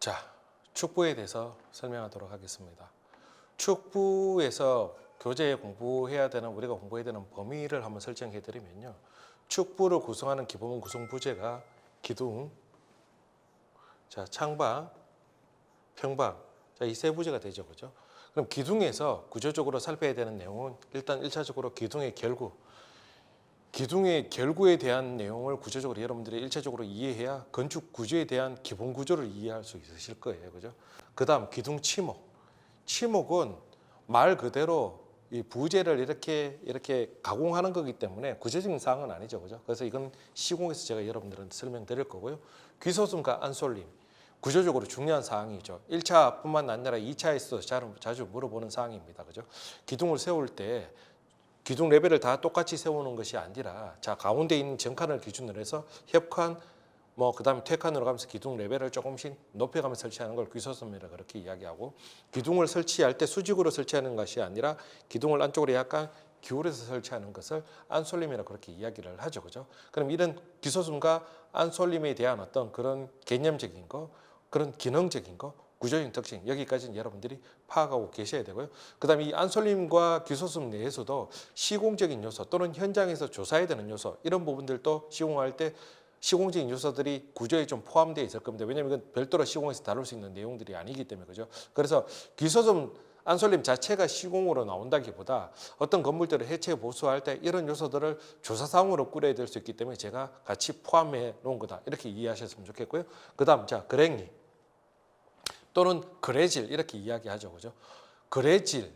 자, 축부에 대해서 설명하도록 하겠습니다. 축부에서 교재에 공부해야 되는 우리가 공부해야 되는 범위를 한번 설정해 드리면요. 축부를 구성하는 기본 구성 부재가 기둥, 자, 창방, 평방, 자, 이 세 부재가 되죠. 그죠? 그럼 기둥에서 구조적으로 살펴야 되는 내용은 일단 1차적으로 기둥의 결구, 기둥의 결구에 대한 내용을 구조적으로 여러분들이 일차적으로 이해해야 건축 구조에 대한 기본 구조를 이해할 수 있으실 거예요. 그죠? 그다음 기둥 치목. 치목은 말 그대로 이 부재를 이렇게 가공하는 거기 때문에 구체적인 사항은 아니죠. 그죠? 그래서 이건 시공에서 제가 여러분들한테 설명드릴 거고요. 귀소슴과 안솔림. 구조적으로 중요한 사항이죠. 1차뿐만 아니라 2차에서 자주 물어보는 사항입니다. 그죠? 기둥을 세울 때 기둥 레벨을 다 똑같이 세우는 것이 아니라 자, 가운데 있는 정칸을 기준으로 해서 협칸 그다음에 퇴칸으로 가면서 기둥 레벨을 조금씩 높여가면서 설치하는 걸 귀소슴이라 그렇게 이야기하고, 기둥을 설치할 때 수직으로 설치하는 것이 아니라 기둥을 안쪽으로 약간 기울여서 설치하는 것을 안솔림이라 그렇게 이야기를 하죠. 그죠? 그럼 이런 귀소슴과 안솔림에 대한 어떤 그런 개념적인 거, 그런 기능적인 거, 구조적인 특징, 여기까지는 여러분들이 파악하고 계셔야 되고요. 그다음에 이 안솔림과 귀소슴 내에서도 시공적인 요소 또는 현장에서 조사해야 되는 요소, 이런 부분들도 시공할 때 시공적인 요소들이 구조에 좀 포함되어 있을 겁니다. 왜냐하면 이건 별도로 시공에서 다룰 수 있는 내용들이 아니기 때문에. 그죠? 그래서 귀소슴, 안솔림 자체가 시공으로 나온다기보다 어떤 건물들을 해체 보수할 때 이런 요소들을 조사사항으로 꾸려야 될 수 있기 때문에 제가 같이 포함해 놓은 거다, 이렇게 이해하셨으면 좋겠고요. 그다음 자, 그랭이 또는 그레질 이렇게 이야기하죠. 그죠? 그레질,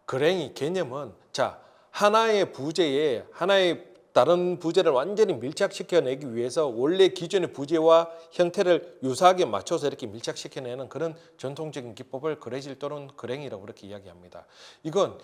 그랭이 개념은 자, 하나의 부재에 하나의 다른 부재를 완전히 밀착시켜내기 위해서 원래 기존의 부재와 형태를 유사하게 맞춰서 이렇게 밀착시켜내는 그런 전통적인 기법을 그레질 또는 그랭이라고 그렇게 이야기합니다. 이건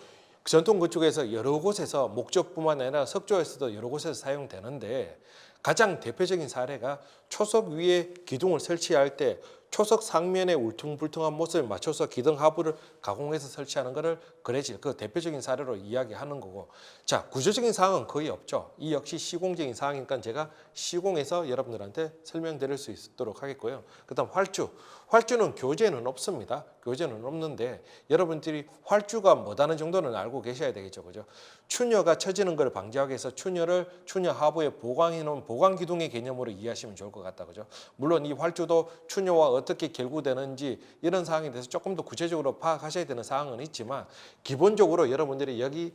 전통 건축에서 여러 곳에서 목조뿐만 아니라 석조에서도 여러 곳에서 사용되는데, 가장 대표적인 사례가 초석 위에 기둥을 설치할 때 초석 상면에 울퉁불퉁한 못을 맞춰서 기둥 하부를 가공해서 설치하는 것을 그레질, 그 대표적인 사례로 이야기하는 거고, 자, 구조적인 사항은 거의 없죠. 이 역시 시공적인 사항이니까 제가 시공해서 여러분들한테 설명드릴 수 있도록 하겠고요. 그다음 활주는 교재는 없습니다. 교재는 없는데 여러분들이 활주가 뭐다는 정도는 알고 계셔야 되겠죠. 그죠? 추녀가 처지는 걸 방지하기 위해서 추녀 하부에 보강해 놓은 보강 기둥의 개념으로 이해하시면 좋을 것 같다. 그죠? 물론 이 활주도 추녀와 어떻게 결구되는지 이런 사항에 대해서 조금 더 구체적으로 파악하셔야 되는 사항은 있지만, 기본적으로 여러분들이 여기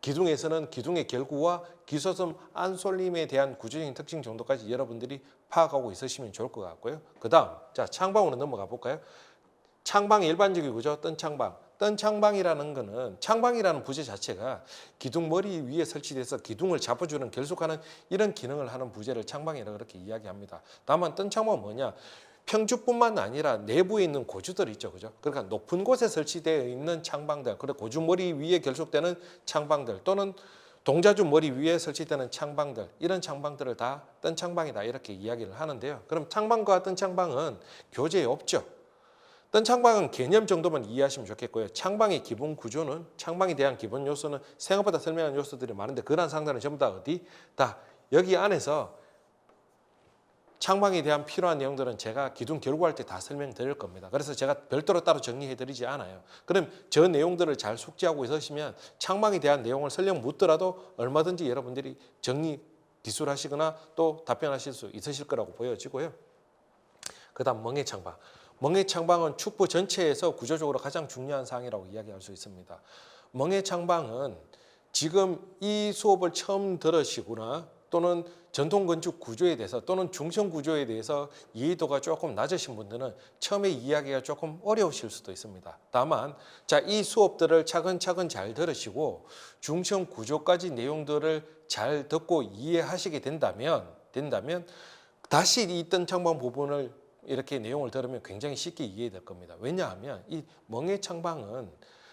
기둥에서는 기둥의 결구와 귀소슴, 안솔림에 대한 구조적인 특징 정도까지 여러분들이 파악하고 있으시면 좋을 것 같고요. 그다음 자, 창방으로 넘어가 볼까요? 창방의 일반적인 구조, 뜬창방. 뜬창방이라는 거는, 창방이라는 부재 자체가 기둥 머리 위에 설치돼서 기둥을 잡아주는, 결속하는 이런 기능을 하는 부재를 창방이라고 그렇게 이야기합니다. 다만 뜬창방은 뭐냐? 평주뿐만 아니라 내부에 있는 고주들 있죠. 그죠? 그러니까 높은 곳에 설치되어 있는 창방들, 그리고 고주 머리 위에 결속되는 창방들, 또는 동자주 머리 위에 설치되는 창방들, 이런 창방들을 다 뜬창방이다, 이렇게 이야기를 하는데요. 그럼 창방과 뜬창방은 교재에 없죠. 뜬창방은 개념 정도만 이해하시면 좋겠고요. 창방의 기본 구조는, 창방에 대한 기본 요소는 생각보다 설명한 요소들이 많은데, 그러한 상단은 전부 다 어디? 다 여기 안에서 창방에 대한 필요한 내용들은 제가 기둥 결구할 때 다 설명드릴 겁니다. 그래서 제가 별도로 따로 정리해드리지 않아요. 그럼 저 내용들을 잘 숙지하고 있으시면 창방에 대한 내용을 설령 묻더라도 얼마든지 여러분들이 정리 기술하시거나 또 답변하실 수 있으실 거라고 보여지고요. 그다음 멍해창방. 멍해창방은 축부 전체에서 구조적으로 가장 중요한 사항이라고 이야기할 수 있습니다. 멍해창방은 지금 이 수업을 처음 들으시거나 또는 전통건축 구조에 대해서 또는 중성 구조에 대해서 이해도가 조금 낮으신 분들은 처음에 이야기가 조금 어려우실 수도 있습니다. 다만 자, 이 수업들을 차근차근 잘 들으시고 중성 구조까지 내용들을 잘 듣고 이해하시게 된다면 다시 이 뜬창방 부분을 이렇게 내용을 들으면 굉장히 쉽게 이해될 겁니다. 왜냐하면 이 멍해창방은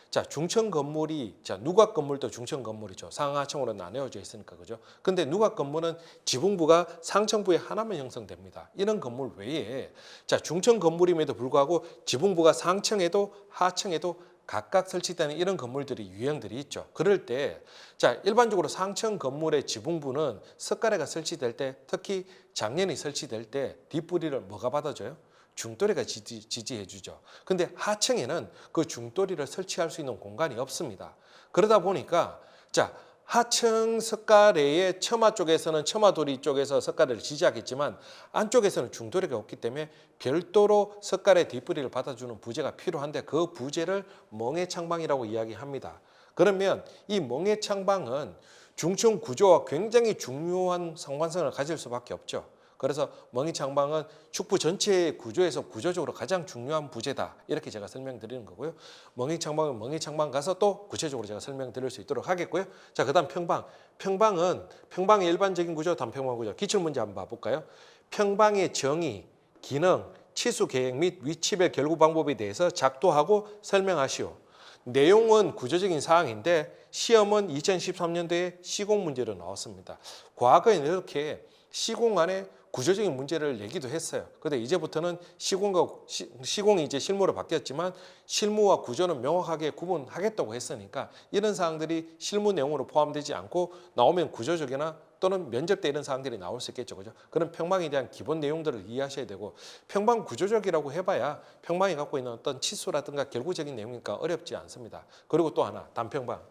자, 중층 건물이, 자, 누각 건물도 중층 건물이죠. 상하층으로 나뉘어져 있으니까. 그죠? 근데 누각 건물은 지붕부가 상층부에 하나만 형성됩니다. 이런 건물 외에 자, 중층 건물임에도 불구하고 지붕부가 상층에도 하층에도 각각 설치되는 이런 건물들이 유형들이 있죠. 그럴 때 자, 일반적으로 상층 건물의 지붕부는 석가래가 설치될 때, 특히 장년이 설치될 때 뒷부리를 뭐가 받아줘요? 중도리가 지지해 주죠. 근데 하층에는 그 중도리를 설치할 수 있는 공간이 없습니다. 그러다 보니까 자, 하층 석가래의 처마 쪽에서는 처마도리 쪽에서 석가래를 지지하겠지만 안쪽에서는 중도리가 없기 때문에 별도로 석가래 뒷부리를 받아주는 부재가 필요한데 그 부재를 멍해창방이라고 이야기합니다. 그러면 이 멍해창방은 중층 구조와 굉장히 중요한 상관성을 가질 수밖에 없죠. 그래서 멍해창방은 축부 전체의 구조에서 구조적으로 가장 중요한 부재다. 이렇게 제가 설명드리는 거고요. 멍해창방은 멍해창방 가서 또 구체적으로 제가 설명드릴 수 있도록 하겠고요. 자, 그다음 평방. 평방은 평방의 일반적인 구조, 단평방 구조. 기출문제 한번 봐볼까요? 평방의 정의, 기능, 치수 계획 및 위치별 결구 방법에 대해서 작도하고 설명하시오. 내용은 구조적인 사항인데 시험은 2013년도에 시공 문제로 나왔습니다. 과거에는 이렇게 시공 안에 구조적인 문제를 내기도 했어요. 근데 이제부터는 시공이 이제 실무로 바뀌었지만 실무와 구조는 명확하게 구분하겠다고 했으니까 이런 사항들이 실무 내용으로 포함되지 않고 나오면 구조적이나 또는 면접 때 이런 사항들이 나올 수 있겠죠. 그죠? 그런 평방에 대한 기본 내용들을 이해하셔야 되고 평방 구조적이라고 해봐야 평방이 갖고 있는 어떤 치수라든가 결구적인 내용이니까 어렵지 않습니다. 그리고 또 하나 단평방.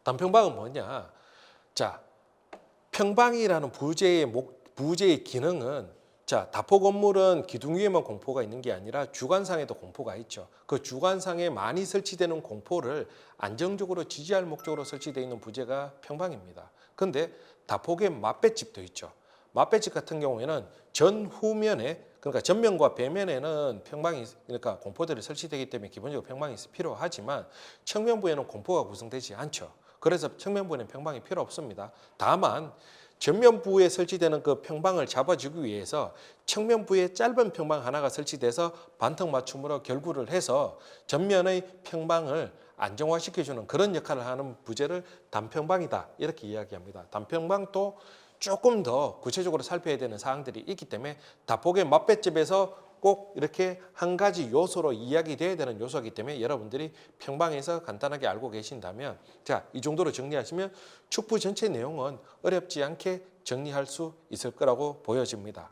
단평방은 뭐냐? 자, 평방이라는 부재의 기능은 자, 다포 건물은 기둥 위에만 공포가 있는 게 아니라 주관상에도 공포가 있죠. 그 주관상에 많이 설치되는 공포를 안정적으로 지지할 목적으로 설치되어 있는 부재가 평방입니다. 근데 다폭에 맞배집도 있죠. 맞배집 같은 경우에는 전후면에 그러니까 전면과 배면에는 평방이 그러니까 공포들이 설치되기 때문에 기본적으로 평방이 필요하지만 측면부에는 공포가 구성되지 않죠. 그래서 측면부에는 평방이 필요 없습니다. 다만 전면부에 설치되는 그 평방을 잡아주기 위해서 측면부에 짧은 평방 하나가 설치돼서 반턱 맞춤으로 결구를 해서 전면의 평방을 안정화시켜주는 그런 역할을 하는 부재를 단평방이다 이렇게 이야기합니다. 단평방도 조금 더 구체적으로 살펴야 되는 사항들이 있기 때문에 다폭의 맞배집에서 꼭 이렇게 한 가지 요소로 이야기돼야 되는 요소이기 때문에 여러분들이 평방에서 간단하게 알고 계신다면 자, 이 정도로 정리하시면 축부 전체 내용은 어렵지 않게 정리할 수 있을 거라고 보여집니다.